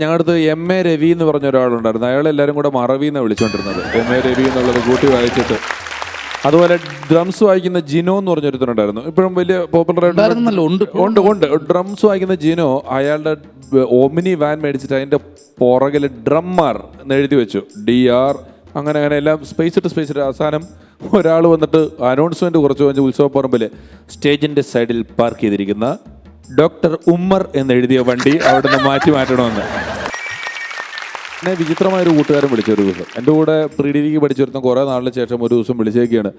ഞങ്ങളുടെ അടുത്ത് MA രവി എന്ന് പറഞ്ഞ ഒരാളുണ്ടായിരുന്നു. അയാളെല്ലാവരും കൂടെ മറവി എന്നാണ് വിളിച്ചുകൊണ്ടിരുന്നത്. MA രവി എന്നുള്ളത് കൂട്ടി വായിച്ചിട്ട്. അതുപോലെ ഡ്രംസ് വായിക്കുന്ന ജിനോ എന്ന് പറഞ്ഞൊരുത്തനുണ്ടായിരുന്നു. ഇപ്പോഴും വലിയ പോപ്പുലർ ആയിട്ട് ഡ്രംസ് വായിക്കുന്ന ജിനോ അയാളുടെ ഓമിനി വാൻ മേടിച്ചിട്ട് അതിൻ്റെ പുറകിൽ ഡ്രമ്മർ എന്ന് എഴുതി വെച്ചു. DR അങ്ങനെ എല്ലാം സ്പേസ് ഇട്ട് അവസാനം ഒരാൾ വന്നിട്ട് അനൗൺസ്മെന്റ് കുറച്ച് കഴിഞ്ഞ് ഉത്സവപ്പറമ്പിൽ സ്റ്റേജിന്റെ സൈഡിൽ പാർക്ക് ചെയ്തിരിക്കുന്ന ഡോക്ടർ ഉമ്മർ എന്നെഴുതിയ വണ്ടി അവിടെ നിന്ന് മാറ്റണമെന്ന്. എന്നെ വിചിത്രമായൊരു കൂട്ടുകാരൻ വിളിച്ച ഒരു ദിവസം. എൻ്റെ കൂടെ പ്രീഡിഗ്രിക്ക് പഠിച്ചിരുന്ന കുറേ നാളിന് ശേഷം ഒരു ദിവസം വിളിച്ചേക്കാണ്.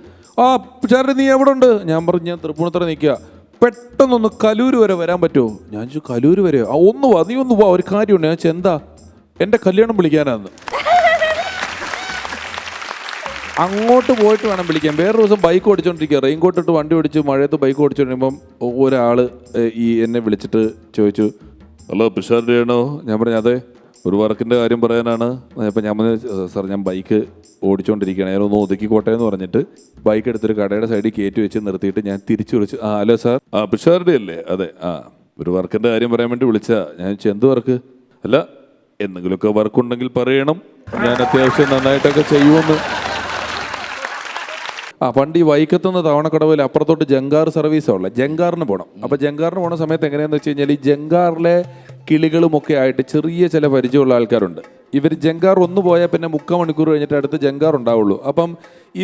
ചേട്ടൻ നീ എവിടെ ഉണ്ട്? ഞാൻ പറഞ്ഞു ഞാൻ തൃപ്പൂണിത്തറ നിൽക്കുക. പെട്ടെന്നൊന്ന് കലൂര് വരെ വരാൻ പറ്റുമോ? ഞാൻ ചോദിച്ചു കലൂര് വരെയോ? ഒന്ന് വാ, നീ ഒന്ന് വാ, ഒരു കാര്യമുണ്ട്. ഞാൻ ചോദിച്ചു എന്താ? എൻ്റെ കല്യാണം വിളിക്കാനാന്ന്. അങ്ങോട്ട് പോയിട്ട് വേണം വിളിക്കാൻ. വേറൊരു ദിവസം ബൈക്ക് ഓടിച്ചോണ്ടിരിക്കുക, റെയിൻകോട്ട് ഇട്ട് വണ്ടി ഓടിച്ച് മഴയത്ത് ബൈക്ക് ഓടിച്ചോണ്ടിരിക്കുമ്പം ഒരാൾ എന്നെ വിളിച്ചിട്ട് ചോദിച്ചു, ഹലോ പിഷാരിയാണോ? ഞാൻ പറഞ്ഞു അതെ, ഒരു വർക്കിൻ്റെ കാര്യം പറയാനാണ്. അപ്പം ഞാൻ പറഞ്ഞു സാർ ഞാൻ ബൈക്ക് ഓടിച്ചുകൊണ്ടിരിക്കുകയാണ്, ഞാനൊന്ന് ഒതുക്കിക്കോട്ടെ എന്ന് പറഞ്ഞിട്ട് ബൈക്ക് എടുത്തൊരു കടയുടെ സൈഡിൽ കയറ്റി വെച്ച് നിർത്തിയിട്ട് ഞാൻ തിരിച്ചു വിളിച്ചു, ഹലോ സാർ, പിഷാരുടെ അല്ലേ? അതെ, ഒരു വർക്കിൻ്റെ കാര്യം പറയാൻ വേണ്ടി വിളിച്ചാ. ഞാൻ ചോദിച്ചു എന്ത് വർക്ക്? അല്ല എന്തെങ്കിലുമൊക്കെ വർക്കുണ്ടെങ്കിൽ പറയണം, ഞാൻ അത്യാവശ്യം നന്നായിട്ടൊക്കെ ചെയ്യുമെന്ന്. പണ്ട് ഈ വൈക്കത്തുനിന്ന് തവണക്കടവിൽ അപ്പുറത്തോട്ട് ജങ്കാർ സർവീസാണ് ഉള്ളത്. ജങ്കാറിന് പോകണം. അപ്പോൾ ജങ്കാറിന് പോണ സമയത്ത് എങ്ങനെയാണെന്ന് വെച്ച് കഴിഞ്ഞാൽ ഈ ജങ്കാറിലെ കിളികളുമൊക്കെ ആയിട്ട് ചെറിയ ചില പരിചയമുള്ള ആൾക്കാരുണ്ട്. ഇവർ ജങ്കാർ ഒന്ന് പോയാൽ പിന്നെ 3/4 മണിക്കൂർ കഴിഞ്ഞിട്ട് അടുത്ത് ജങ്കാർ ഉണ്ടാവുള്ളൂ. അപ്പം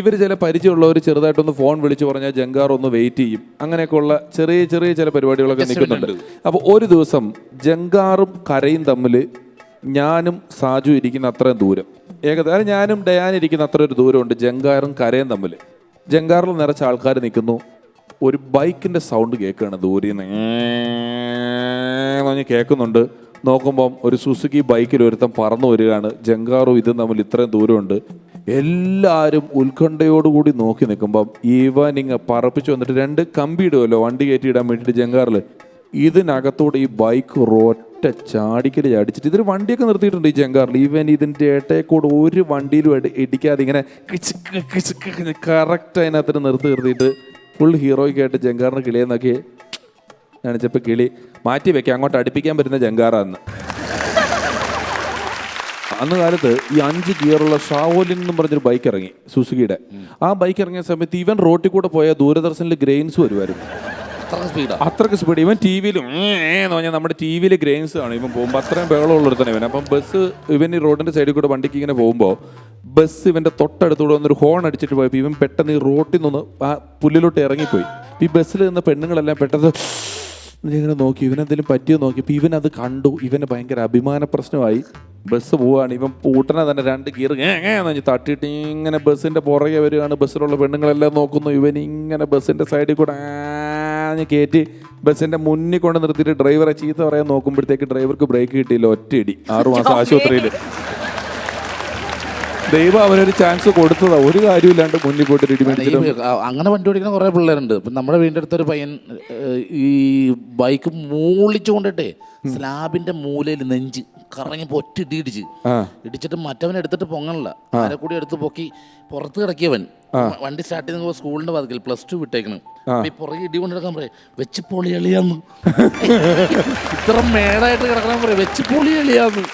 ഇവർ ചില പരിചയമുള്ളവർ ചെറുതായിട്ടൊന്ന് ഫോൺ വിളിച്ച് പറഞ്ഞാൽ ജങ്കാർ ഒന്ന് വെയിറ്റ് ചെയ്യും. അങ്ങനെയൊക്കെയുള്ള ചെറിയ ചില പരിപാടികളൊക്കെ നിൽക്കുന്നുണ്ട്. അപ്പോൾ ഒരു ദിവസം ജങ്കാറും കരയും തമ്മിൽ ഞാനും സാജു ഇരിക്കുന്ന അത്രയും ദൂരം, ഏകദേശം ഞാനും ഡയാൻ ഇരിക്കുന്ന അത്ര ഒരു ദൂരമുണ്ട് ജങ്കാറും കരയും തമ്മിൽ. ജങ്കാറിൽ നിറച്ച ആൾക്കാർ നിൽക്കുന്നു. ഒരു ബൈക്കിൻ്റെ സൗണ്ട് കേൾക്കുകയാണ് ദൂരെ നിന്ന് കേൾക്കുന്നുണ്ട്. നോക്കുമ്പം ഒരു സുസുക്കി ബൈക്കിൽ ഒരുത്തം പറന്നു വരികയാണ്. ജങ്കാറും ഇതും തമ്മിൽ ഇത്രയും ദൂരമുണ്ട്. എല്ലാവരും ഉത്കണ്ഠയോടുകൂടി നോക്കി നിൽക്കുമ്പം ഇവനിങ് പറപ്പിച്ച് വന്നിട്ട് 2 കമ്പി ഇടുമല്ലോ വണ്ടി കയറ്റി ഇടാൻ വേണ്ടിയിട്ട് ജങ്കാറിൽ, ഇതിനകത്തോടെ ഈ ബൈക്ക് ഒറ്റ ചാടിക്കൽ ചാടിച്ചിട്ട് ഇതൊരു വണ്ടിയൊക്കെ നിർത്തിയിട്ടുണ്ട് ഈ ജങ്കാറിൽ. ഈവൻ ഇതിൻ്റെ ഏട്ടയെക്കൂടെ ഒരു വണ്ടിയിലും ഇടിക്കാതെ ഇങ്ങനെ കറക്റ്റ് അതിനകത്ത് നിർത്തിയിട്ട് ഫുൾ ഹീറോയ്ക്കായിട്ട് ജങ്കാറിന് കിളിയെന്നൊക്കെ കാണിച്ചപ്പോൾ കിളി മാറ്റി വെക്കാം, അങ്ങോട്ട് അടുപ്പിക്കാൻ പറ്റുന്ന ജങ്കാറാന്ന്. അന്ന് കാലത്ത് ഈ 5 ഗിയറുള്ള ഷാവോലിൻ എന്നും പറഞ്ഞൊരു ബൈക്ക് ഇറങ്ങി സുസുക്കിയുടെ. ആ ബൈക്ക് ഇറങ്ങിയ സമയത്ത് ഇവൻ റോട്ടിൽ കൂടെ പോയാൽ ദൂരദർശനിൽ ഗ്രെയിൻസ് വരുമായിരുന്നു. അത്രക്ക് സ്പീഡ്. ഇവൻ ടി വിയിലും എന്ന് പറഞ്ഞാൽ നമ്മുടെ ടി വിയിൽ ഗ്രെയിൻസ് ആണ് ഇവൻ പോകുമ്പോൾ. അത്രയും ബഹളമുള്ളൊരു തന്നെ ഇവൻ. അപ്പം ബസ് ഇവൻ ഈ റോഡിൻ്റെ സൈഡിൽ കൂടെ വണ്ടിക്ക് ഇങ്ങനെ പോകുമ്പോൾ ബസ് ഇവൻ്റെ തൊട്ടടുത്തൂടെ വന്നൊരു ഹോൺ അടിച്ചിട്ട് പോയപ്പോൾ ഇവൻ പെട്ടെന്ന് ഈ റോട്ടിൽ നിന്ന് ആ പുല്ലിലോട്ട് ഇറങ്ങിപ്പോയി. ഈ ബസ്സിൽ നിന്ന് പെണ്ണുങ്ങളെല്ലാം പെട്ടെന്ന് ഇങ്ങനെ നോക്കി ഇവനെന്തെങ്കിലും പറ്റിയോ നോക്കിയപ്പോൾ ഇവൻ അത് കണ്ടു. ഇവന് ഭയങ്കര അഭിമാന പ്രശ്നമായി. ബസ് പോവുകയാണ്. ഇവൻ പൂട്ടനെ തന്നെ 2 ഗിയർ എന്ന് തട്ടിയിട്ട് ഇങ്ങനെ ബസ്സിൻ്റെ പുറകെ വരികയാണ്. ബസ്സിലുള്ള പെണ്ണുങ്ങളെല്ലാം നോക്കുന്നു. ഇവൻ ഇങ്ങനെ ബസ്സിൻ്റെ സൈഡിൽ കൂടെ കയറ്റി ബസ്സിൻ്റെ മുന്നിൽ കൊണ്ട് നിർത്തിയിട്ട് ഡ്രൈവറെ ചീത്ത പറയാൻ നോക്കുമ്പോഴത്തേക്ക് ഡ്രൈവർക്ക് ബ്രേക്ക് കിട്ടിയില്ല. ഒറ്റയിടി 6 മാസം ആശുപത്രിയിൽ. ദൈവം അവനൊരു ചാൻസ് കൊടുത്തതാ, ഒരു കാര്യമില്ലാണ്ട് മുന്നിൽ പോയിട്ട് ഇടിമേടിച്ചിട്ട്. അങ്ങനെ വണ്ടി ഓടിക്കുന്ന കുറേ പിള്ളേരുണ്ട്. ഇപ്പം നമ്മുടെ വീടിൻ്റെ അടുത്തൊരു പയ്യൻ ഈ ബൈക്ക് മൂളിച്ചു കൊണ്ടിട്ടേ സ്ലാബിന്റെ മൂലയിൽ നെഞ്ച് കറങ്ങിപ്പോ ഒറ്റ ഇടിച്ചിട്ട് മറ്റവൻ എടുത്തിട്ട് പൊങ്ങണില്ല. ആരെ കൂടി എടുത്ത് പൊക്കി പുറത്ത് കിടക്കിയവൻ വണ്ടി സ്റ്റാർട്ട് ചെയ്ത് സ്കൂളിന്റെ വാതിക്കൽ +2 വിട്ടേക്കണം. പുറകെ ഇടി കൊണ്ടെടുക്കാൻ പറയും വെച്ച് പൊളി എളിയാന്ന്. ഇത്ര മേടായിട്ട് കിടക്കണം പറയും വെച്ച് പൊളി എളിയാന്ന്.